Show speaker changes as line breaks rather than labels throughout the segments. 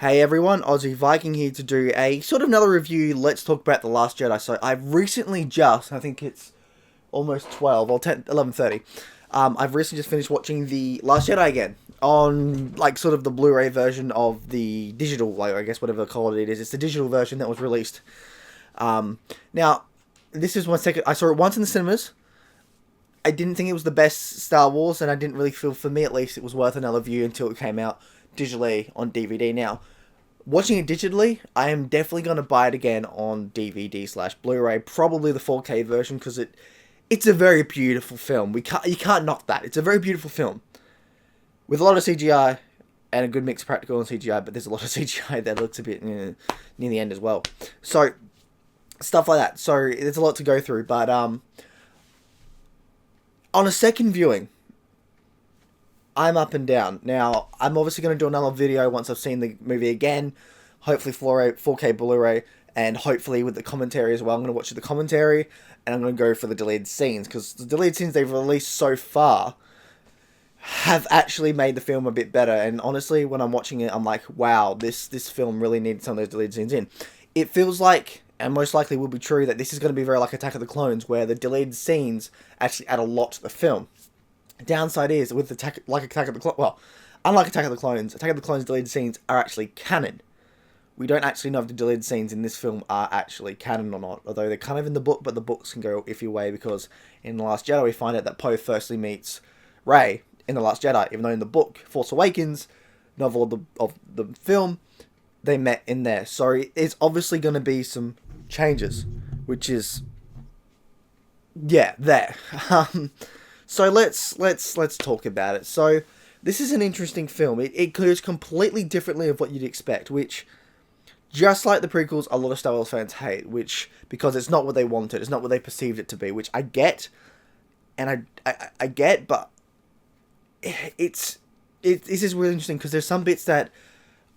Hey everyone, Aussie Viking here to do a sort of another review. Let's talk about The Last Jedi. So I've recently I think it's almost 12 or 10, 11:30. I've recently just finished watching The Last Jedi again on like sort of the Blu-ray version of the digital, like I guess whatever quality it is. It's the digital version that was released. Now, this is my second. I saw it once in the cinemas. I didn't think it was the best Star Wars, and I didn't really feel, for me at least, it was worth another view until it came out digitally on DVD. Now, watching it digitally, I am definitely going to buy it again on DVD/Blu-ray, probably the 4K version, because it's a very beautiful film. You can't knock that. It's a very beautiful film with a lot of CGI and a good mix of practical and CGI, but there's a lot of CGI that looks a bit near the end as well. So stuff like that. So there's a lot to go through, but on a second viewing, I'm up and down. Now, I'm obviously going to do another video once I've seen the movie again. Hopefully 4K Blu-ray, and hopefully with the commentary as well. I'm going to watch the commentary, and I'm going to go for the deleted scenes, because the deleted scenes they've released so far have actually made the film a bit better. And honestly, when I'm watching it, I'm like, wow, this film really needed some of those deleted scenes in. It feels like, and most likely will be true, that this is going to be very like Attack of the Clones, where the deleted scenes actually add a lot to the film. Downside is, with Attack of the Clones, well, unlike Attack of the Clones deleted scenes are actually canon. We don't actually know if the deleted scenes in this film are actually canon or not, although they're kind of in the book, but the books can go iffy way, because in The Last Jedi we find out that Poe firstly meets Rey in The Last Jedi, even though in the book, Force Awakens, novel of the film, they met in there. So it's obviously going to be some changes, which is, yeah, there. So let's talk about it. So this is an interesting film. It goes completely differently of what you'd expect, which, just like the prequels, a lot of Star Wars fans hate, because it's not what they wanted, it's not what they perceived it to be, which I get, and I get, but this is really interesting, because there's some bits that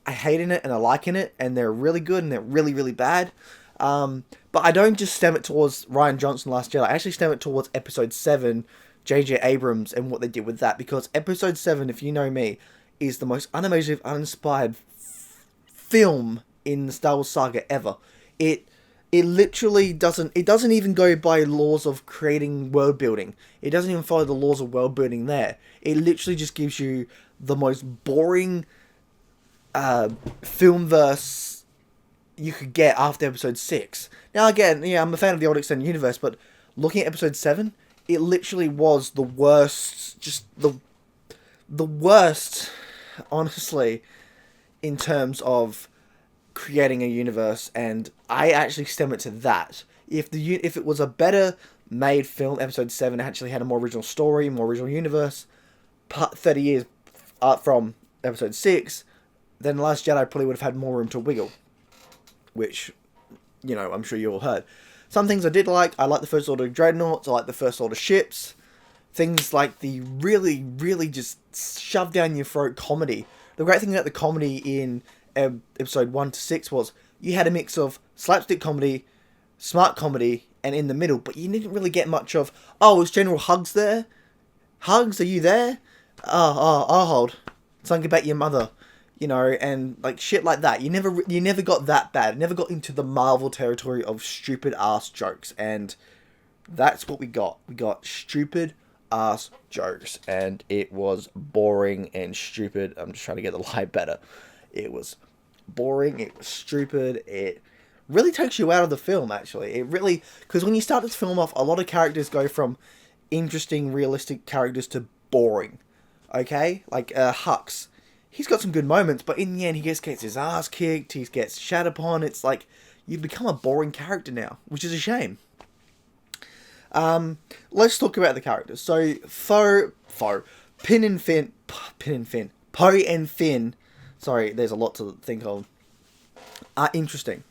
I hate in it and I like in it, and they're really good and they're really, really bad. But I don't just stem it towards Rian Johnson Last Jedi. I actually stem it towards Episode 7, J.J. Abrams, and what they did with that, because Episode 7, if you know me, is the most unimaginative, uninspired film in the Star Wars saga ever. It literally doesn't even go by laws of creating world building. It doesn't even follow the laws of world building there. It literally just gives you the most boring film verse you could get after Episode 6. Now again, yeah, I'm a fan of the old extended universe, but looking at Episode 7, it literally was the worst, just the worst, honestly, in terms of creating a universe, and I actually stem it to that. If it was a better made film, Episode 7 actually had a more original story, more original universe, 30 years from Episode 6, then The Last Jedi probably would have had more room to wiggle, which, you know, I'm sure you all heard. Some things I did like. I like the First Order Dreadnoughts. I like the First Order ships. Things like the really, really just shove down your throat comedy. The great thing about the comedy in Episode 1 to 6 was you had a mix of slapstick comedy, smart comedy, and in the middle, but you didn't really get much of, oh, is General Hugs there? Hugs, are you there? I'll hold. Something about your mother. You know, and like shit like that. You never got that bad. It never got into the Marvel territory of stupid ass jokes, and that's what we got. We got stupid ass jokes, and it was boring and stupid. I'm just trying to get the lie better. It was boring. It was stupid. It really takes you out of the film. Actually, it really, because when you start this film off, a lot of characters go from interesting, realistic characters to boring. Okay, like Hux. He's got some good moments, but in the end, he just gets his ass kicked, he gets shat upon. It's like, you've become a boring character now, which is a shame. Let's talk about the characters. So, Poe and Finn, sorry, there's a lot to think of, are interesting.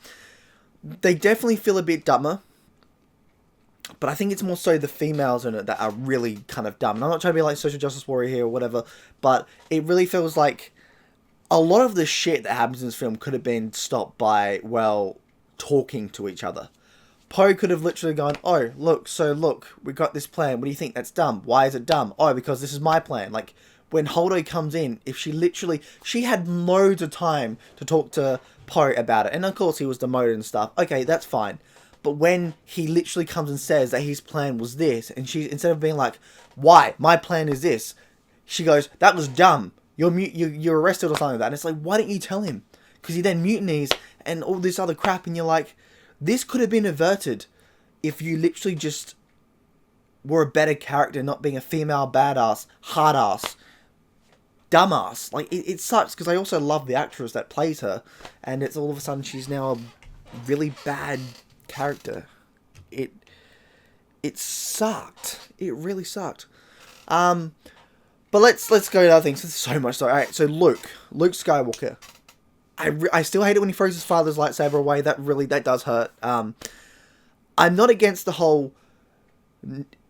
They definitely feel a bit dumber, but I think it's more so the females in it that are really kind of dumb. And I'm not trying to be like social justice warrior here or whatever, but it really feels like a lot of the shit that happens in this film could have been stopped by, well, talking to each other. Poe could have literally gone, oh, look, we got this plan. What do you think? That's dumb. Why is it dumb? Oh, because this is my plan. Like, when Holdo comes in, if she had loads of time to talk to Poe about it. And of course he was demoted and stuff. Okay, that's fine. But when he literally comes and says that his plan was this, and she, instead of being like, why? My plan is this. She goes, that was dumb. You're arrested or something like that. And it's like, why didn't you tell him? Because he then mutinies and all this other crap, and you're like, this could have been averted if you literally just were a better character, not being a female badass, hard ass, dumbass. Like, it sucks, because I also love the actress that plays her, and it's all of a sudden she's now a really bad character. It sucked. It really sucked. But let's go to other things. There's so much. Alright, so Luke Skywalker. I still hate it when he throws his father's lightsaber away. That does hurt. I'm not against the whole.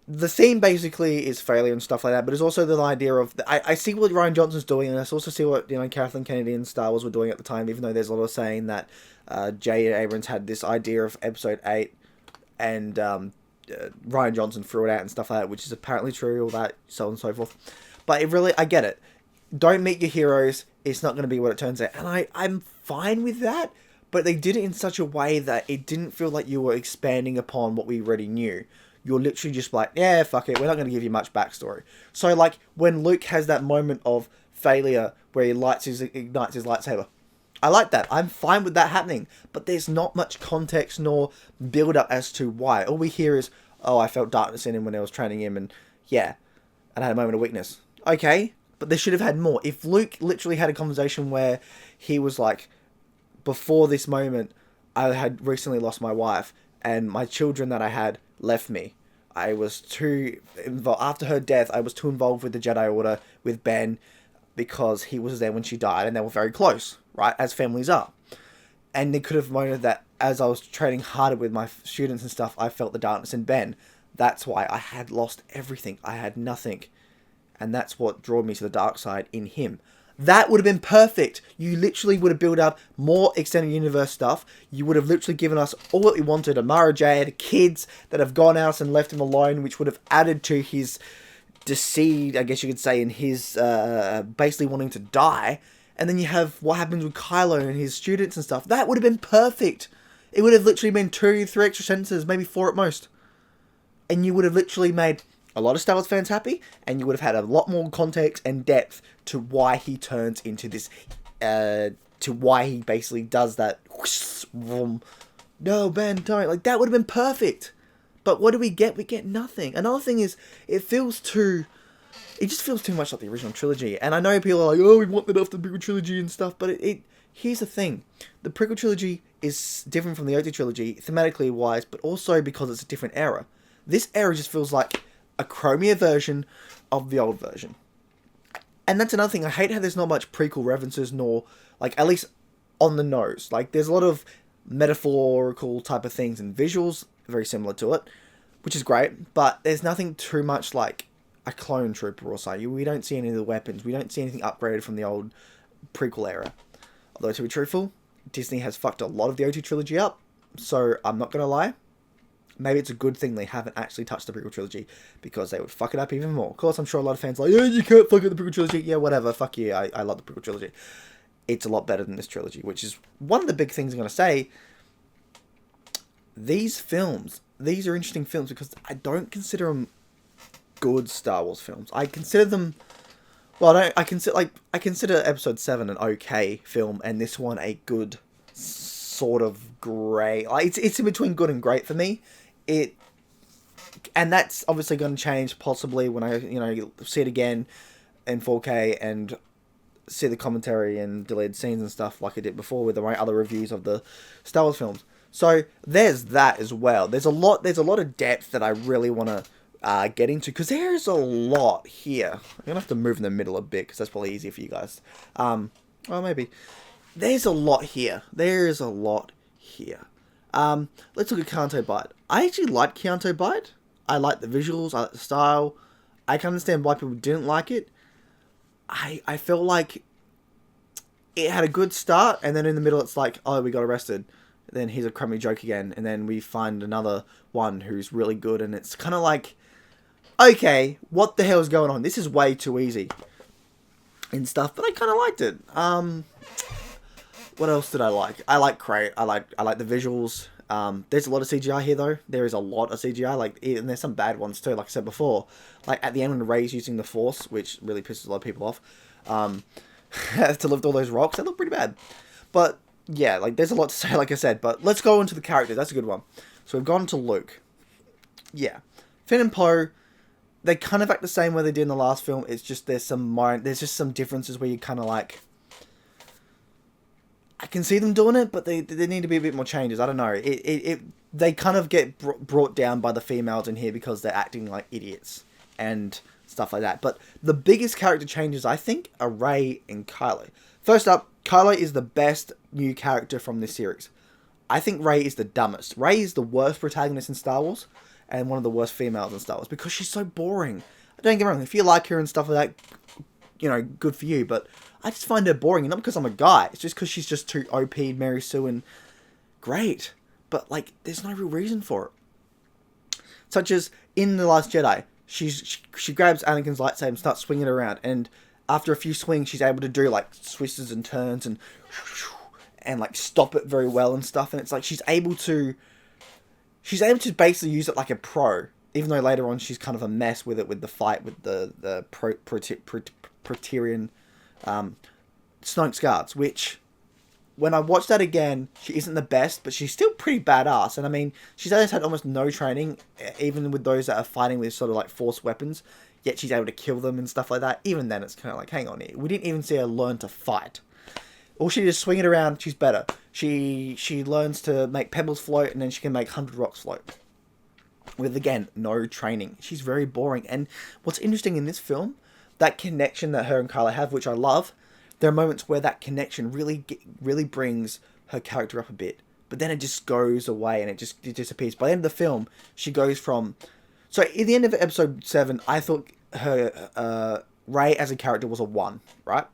The theme basically is failure and stuff like that, but it's also the idea of I see what Rian Johnson's doing, and I also see what Kathleen Kennedy and Star Wars were doing at the time. Even though there's a lot of saying that J. Abrams had this idea of Episode 8, and Rian Johnson threw it out and stuff like that, which is apparently true. All that, so on and so forth. But I get it. Don't meet your heroes. It's not going to be what it turns out. And I'm fine with that. But they did it in such a way that it didn't feel like you were expanding upon what we already knew. You're literally just like, yeah, fuck it. We're not going to give you much backstory. So, like, when Luke has that moment of failure where he ignites his lightsaber, I like that. I'm fine with that happening. But there's not much context nor build-up as to why. All we hear is, oh, I felt darkness in him when I was training him. And, yeah, and I had a moment of weakness. Okay. But they should have had more. If Luke literally had a conversation where he was like, before this moment, I had recently lost my wife, and my children that I had left me. I was too involved. After her death, I was too involved with the Jedi Order, with Ben, because he was there when she died, and they were very close, right? As families are. And they could have noted that as I was training harder with my students and stuff, I felt the darkness in Ben. That's why I had lost everything. I had nothing. And that's what drew me to the dark side in him. That would have been perfect. You literally would have built up more extended universe stuff. You would have literally given us all that we wanted. Amara Jade, kids that have gone out and left him alone, which would have added to his deceit, I guess you could say, in his basically wanting to die. And then you have what happens with Kylo and his students and stuff. That would have been perfect. It would have literally been 2, 3 extra sentences, maybe 4 at most. And you would have literally made a lot of Star Wars fans happy, and you would have had a lot more context and depth to why he turns into this, to why he basically does that. No, Ben, don't. Like, that would have been perfect. But what do we get? We get nothing. Another thing is, it just feels too much like the original trilogy. And I know people are like, oh, we want that after the prequel trilogy and stuff, but here's the thing. The prequel trilogy is different from the OT trilogy, thematically wise, but also because it's a different era. This era just feels like a chromier version of the old version. And that's another thing. I hate how there's not much prequel references, nor, like, at least on the nose. Like, there's a lot of metaphorical type of things and visuals very similar to it, which is great, but there's nothing too much like a clone trooper or something. We don't see any of the weapons. We don't see anything upgraded from the old prequel era. Although, to be truthful, Disney has fucked a lot of the OT trilogy up, so I'm not going to lie. Maybe it's a good thing they haven't actually touched the prequel trilogy, because they would fuck it up even more. Of course, I'm sure a lot of fans are like, yeah, you can't fuck up the prequel trilogy. Yeah, whatever, fuck you, I love the prequel trilogy. It's a lot better than this trilogy, which is one of the big things I'm going to say. These films, these are interesting films, because I don't consider them good Star Wars films. I consider them, well, I consider Episode 7 an okay film, and this one a good, sort of great. Like, it's in between good and great for me. And that's obviously going to change possibly when I, see it again in 4K and see the commentary and deleted scenes and stuff like I did before with my other reviews of the Star Wars films. So there's that as well. There's a lot of depth that I really want to get into, because there's a lot here. I'm gonna have to move in the middle a bit, because that's probably easier for you guys. Well, maybe. There's a lot here. There's a lot here. Let's look at Canto Bight. I actually like Canto Bight. I like the visuals, I like the style. I can understand why people didn't like it. I felt like it had a good start, and then in the middle it's like, oh, we got arrested. then here's a crummy joke again, and then we find another one who's really good, and it's kind of like, okay, what the hell is going on? This is way too easy and stuff, but I kind of liked it. What else did I like? I like Crate. I like the visuals. There's a lot of CGI here, though. There is a lot of CGI, and there's some bad ones too. Like I said before, like at the end when Rey's using the Force, which really pisses a lot of people off, to lift all those rocks, they look pretty bad. But yeah, like there's a lot to say, like I said. But let's go into the characters. That's a good one. So we've gone to Luke. Yeah, Finn and Poe. They kind of act the same way they did in the last film. It's just there's just some differences where you kind of like. I can see them doing it, but they need to be a bit more changes. I don't know. They kind of get brought down by the females in here because they're acting like idiots and stuff like that. But the biggest character changes, I think, are Rey and Kylo. First up, Kylo is the best new character from this series. I think Rey is the dumbest. Rey is the worst protagonist in Star Wars and one of the worst females in Star Wars because she's so boring. Don't get me wrong. If you like her and stuff like that, you know, good for you, but I just find her boring, and not because I'm a guy. It's just because she's just too OP'd, Mary Sue, and great. But, like, there's no real reason for it. Such as, in The Last Jedi, she grabs Anakin's lightsaber and starts swinging it around, and after a few swings, she's able to do, like, twists and turns, and like, stop it very well and stuff, and it's like, she's able to basically use it like a pro, even though later on she's kind of a mess with it, with the fight with the Praetorian Snoke's guards, which when I watched that again, she isn't the best, but she's still pretty badass. And I mean, she's had almost no training, even with those that are fighting with sort of like force weapons, yet she's able to kill them and stuff like that. Even then, it's kind of like, hang on here, we didn't even see her learn to fight. All she did is swing it around. She's better. She learns to make pebbles float, and then she can make 100 rocks float with, again, no training. She's very boring. And what's interesting in this film, that connection that her and Kylo have, which I love, there are moments where that connection really brings her character up a bit, but then it just goes away and it disappears. By the end of the film, she goes from... So, at the end of episode 7, I thought her Rey as a character was a 1, right?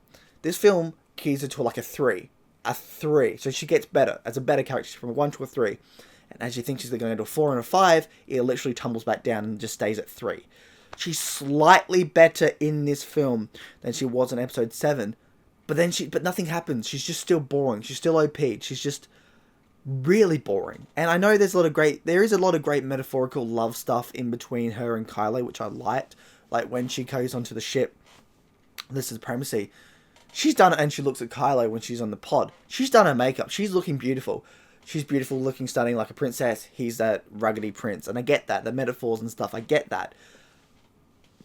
This film keys her to like a 3. A 3. So she gets better, as a better character. She's from a 1 to a 3. And as you think she's going to go to a 4 and a 5, it literally tumbles back down and just stays at 3. She's slightly better in this film than she was in episode 7. But nothing happens. She's just still boring. She's still OP'd. She's just really boring. And I know there is a lot of great metaphorical love stuff in between her and Kylo, which I liked. Like when she goes onto the ship, the Supremacy. She's done it, and she looks at Kylo when she's on the pod. She's done her makeup. She's looking beautiful. She's beautiful, looking stunning like a princess. He's that ruggedy prince. And I get that. The metaphors and stuff, I get that.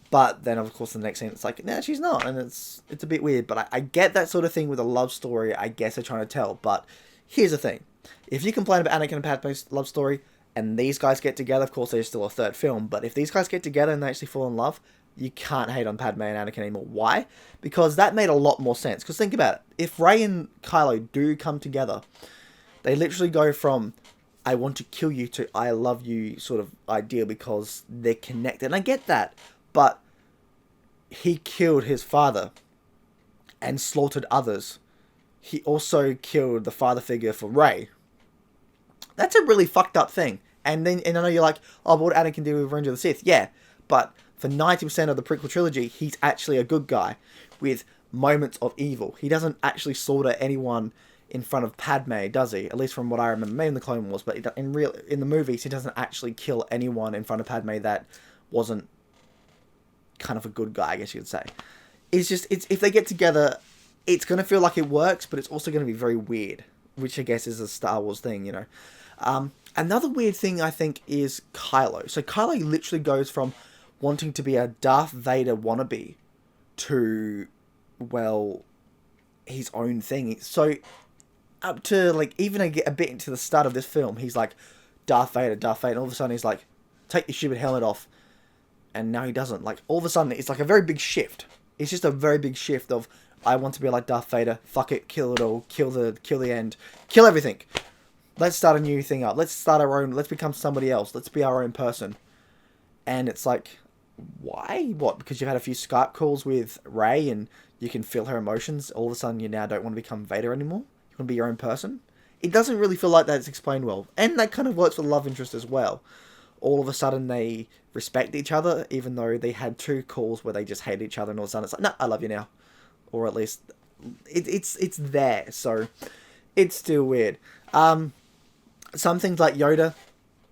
But then, of course, the next scene, it's like, nah, she's not. And it's a bit weird. But I get that sort of thing with a love story, I guess they're trying to tell. But here's the thing. If you complain about Anakin and Padme's love story, and these guys get together, of course, there's still a third film. But if these guys get together and they actually fall in love, you can't hate on Padme and Anakin anymore. Why? Because that made a lot more sense. Because think about it. If Rey and Kylo do come together, they literally go from, I want to kill you, to I love you sort of idea, because they're connected. And I get that. But he killed his father and slaughtered others. He also killed the father figure for Rey. That's a really fucked up thing. And I know you're like, oh, but what Anakin do with Revenge of the Sith? Yeah, but for 90% of the prequel trilogy, he's actually a good guy with moments of evil. He doesn't actually slaughter anyone in front of Padme, does he? At least from what I remember, maybe in the Clone Wars, but in the movies, he doesn't actually kill anyone in front of Padme that wasn't kind of a good guy, I guess you could say. If they get together, it's going to feel like it works, but it's also going to be very weird, which I guess is a Star Wars thing, you know. Another weird thing, I think, is Kylo. So Kylo literally goes from wanting to be a Darth Vader wannabe to, well, his own thing. So up to, like, even a bit into the start of this film, he's like, Darth Vader, and all of a sudden he's like, take your stupid helmet off. And now he doesn't. Like, all of a sudden, it's like a very big shift. It's just a very big shift of, I want to be like Darth Vader, fuck it, kill it all, kill the end, kill everything. Let's start a new thing up. Let's start our own, let's become somebody else. Let's be our own person. And it's like, why? What? Because you've had a few Skype calls with Rey and you can feel her emotions. All of a sudden, you now don't want to become Vader anymore? You want to be your own person? It doesn't really feel like that's explained well. And that kind of works for the love interest as well. All of a sudden they respect each other, even though they had two calls where they just hate each other, and all of a sudden it's like, no, I love you now. Or at least it's there, so it's still weird. Some things like Yoda,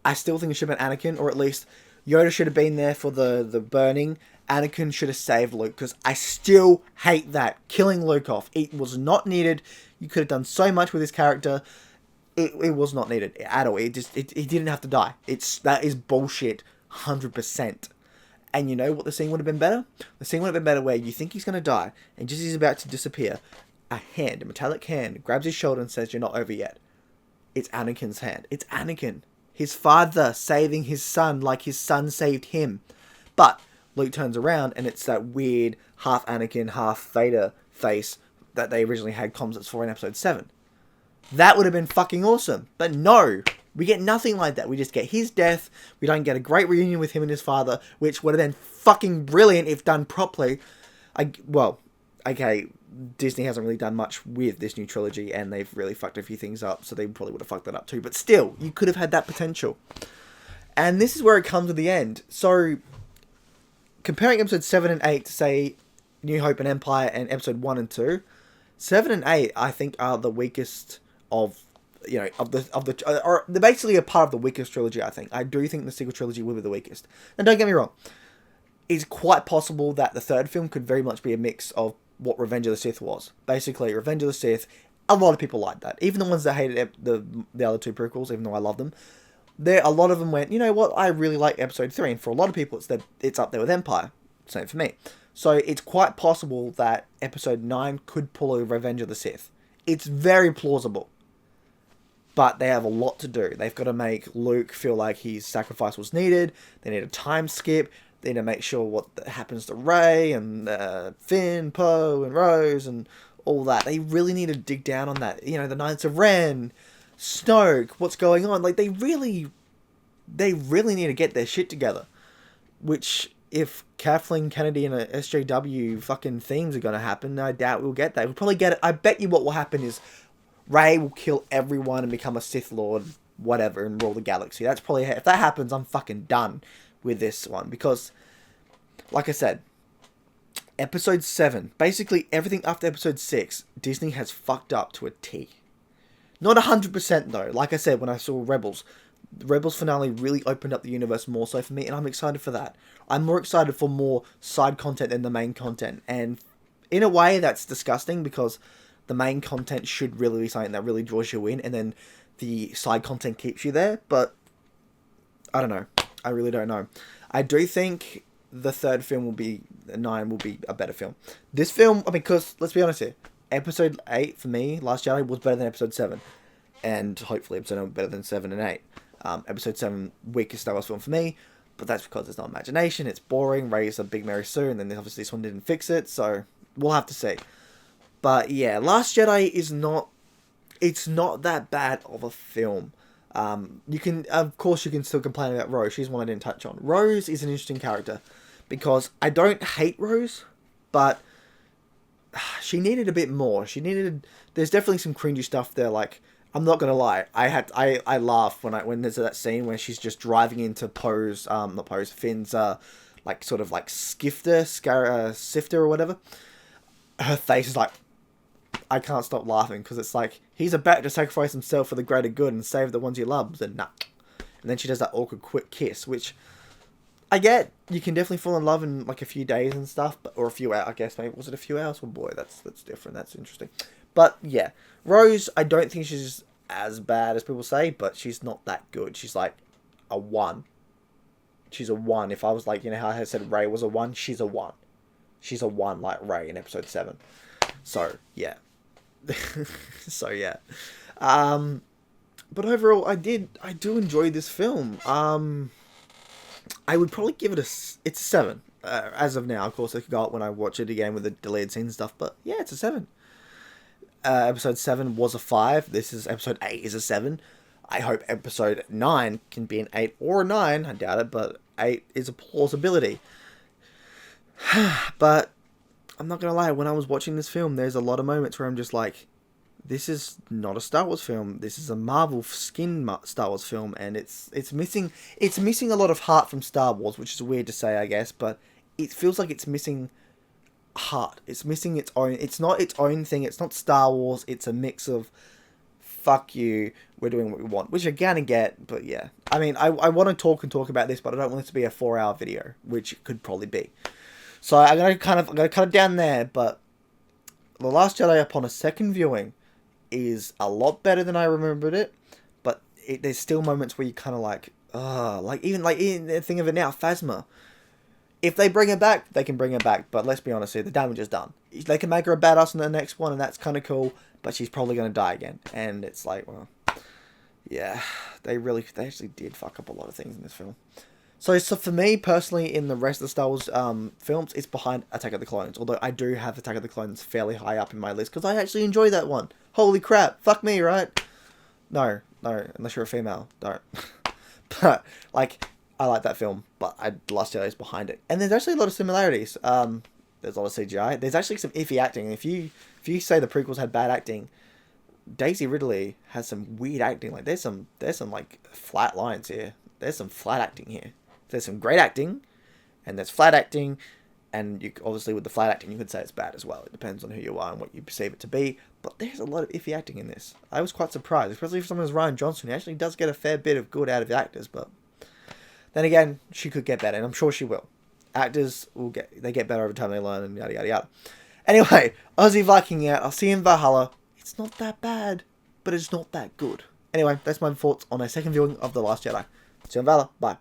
I still think it should have been Anakin, or at least Yoda should have been there for the burning. Anakin should have saved Luke, because I still hate that. Killing Luke off. It was not needed. You could have done so much with his character. It was not needed at all. He didn't have to die. That is bullshit, 100%. And you know what the scene would have been better? The scene would have been better where you think he's going to die, and just as he's about to disappear, a metallic hand, grabs his shoulder and says, "You're not over yet." It's Anakin's hand. It's Anakin. His father saving his son like his son saved him. But Luke turns around and it's that weird half Anakin, half Vader face that they originally had concepts for in episode 7. That would have been fucking awesome. But no, we get nothing like that. We just get his death. We don't get a great reunion with him and his father, which would have been fucking brilliant if done properly. Okay, Disney hasn't really done much with this new trilogy, and they've really fucked a few things up, so they probably would have fucked that up too. But still, you could have had that potential. And this is where it comes to the end. So, comparing episode 7 and 8 to, say, New Hope and Empire and episode 1 and 2, 7 and 8, I think, are the weakest of or they're basically a part of the weakest trilogy, I think. I do think the sequel trilogy will be the weakest. And don't get me wrong, it's quite possible that the third film could very much be a mix of what Revenge of the Sith was. Basically, Revenge of the Sith, a lot of people like that. Even the ones that hated the other two prequels, even though I love them. A lot of them went, you know what, I really like episode 3, and for a lot of people it's up there with Empire. Same for me. So it's quite possible that episode 9 could pull a Revenge of the Sith. It's very plausible. But they have a lot to do. They've got to make Luke feel like his sacrifice was needed. They need a time skip. They need to make sure what happens to Rey and Finn, Poe, and Rose, and all that. They really need to dig down on that. You know, the Knights of Ren, Snoke, what's going on. Like, they really need to get their shit together. Which, if Kathleen Kennedy and a SJW fucking themes are going to happen, I doubt we'll get that. We'll probably get it. I bet you what will happen is Rey will kill everyone and become a Sith Lord, whatever, and rule the galaxy. That's probably... If that happens, I'm fucking done with this one. Because, like I said, episode 7, basically everything after episode 6, Disney has fucked up to a T. Not 100% though. Like I said, when I saw Rebels, the Rebels finale really opened up the universe more so for me, and I'm excited for that. I'm more excited for more side content than the main content. And in a way, that's disgusting, because the main content should really be something that really draws you in, and then the side content keeps you there. But I don't know. I really don't know. I do think the third film will be... 9 will be a better film. This film, I mean, because, let's be honest here, episode 8, for me, Last Jedi, was better than episode 7. And hopefully episode 9 will be better than 7 and 8. Episode 7, weakest Star Wars film for me, but that's because there's no imagination, it's boring, Rey's a big Mary Sue, and then obviously this one didn't fix it, so we'll have to see. But yeah, Last Jedi is not... It's not that bad of a film. You can, of course, you can still complain about Rose. She's one I didn't touch on. Rose is an interesting character, because I don't hate Rose, but she needed a bit more. There's definitely some cringy stuff there. Like, I'm not gonna lie, I laugh when there's that scene where she's just driving into Finn's like sort of like sifter or whatever. Her face is like, I can't stop laughing, because it's like, he's about to sacrifice himself for the greater good and save the ones he loves, and nah. And then she does that awkward quick kiss, which I get, you can definitely fall in love in like a few days and stuff, or a few hours, I guess, maybe, was it a few hours? Well, boy, that's different, that's interesting. But yeah, Rose, I don't think she's as bad as people say, but she's not that good. She's like a 1. She's a 1. If I was like, you know how I said Rey was a 1, she's a 1. She's a 1 like Rey in episode 7. So, yeah. So, yeah. But overall, I do enjoy this film. I would probably give it it's a 7. As of now, of course, it could go up when I watch it again with the deleted scenes and stuff, but yeah, it's a 7. Episode 7 was a 5. This is episode 8 is a 7. I hope episode 9 can be an 8 or a 9. I doubt it, but 8 is a plausibility. But I'm not gonna lie, when I was watching this film, there's a lot of moments where I'm just like, this is not a Star Wars film. This is a Marvel Star Wars film, and it's missing a lot of heart from Star Wars, which is weird to say, I guess, but it feels like it's missing heart. It's missing its own. It's not its own thing. It's not Star Wars. It's a mix of fuck you, we're doing what we want, which you're gonna get. But yeah, I mean, I want to talk about this, but I don't want it to be a 4-hour video, which it could probably be. So I'm gonna cut it down there. But The Last Jedi, upon a second viewing, is a lot better than I remembered it. But there's still moments where you kind of like even think of it now, Phasma. If they bring her back, they can bring her back. But let's be honest here, the damage is done. They can make her a badass in the next one, and that's kind of cool. But she's probably going to die again. And it's like, well, yeah, they actually did fuck up a lot of things in this film. So for me, personally, in the rest of the Star Wars films, it's behind Attack of the Clones. Although I do have Attack of the Clones fairly high up in my list, because I actually enjoy that one. Holy crap, fuck me, right? No, unless you're a female, don't. But, like, I like that film, but The Last Jedi is behind it. And there's actually a lot of similarities. There's a lot of CGI. There's actually some iffy acting. If you say the prequels had bad acting, Daisy Ridley has some weird acting. Like there's some like flat lines here. There's some flat acting here. There's some great acting, and there's flat acting, and you obviously with the flat acting you could say it's bad as well. It depends on who you are and what you perceive it to be. But there's a lot of iffy acting in this. I was quite surprised, especially for someone as Rian Johnson. He actually does get a fair bit of good out of the actors, but then again, she could get better, and I'm sure she will. Actors get better over time, they learn, and yada yada yada. Anyway, Aussie Viking out. I'll see you in Valhalla. It's not that bad, but it's not that good. Anyway, that's my thoughts on a second viewing of The Last Jedi. See you in Valhalla. Bye.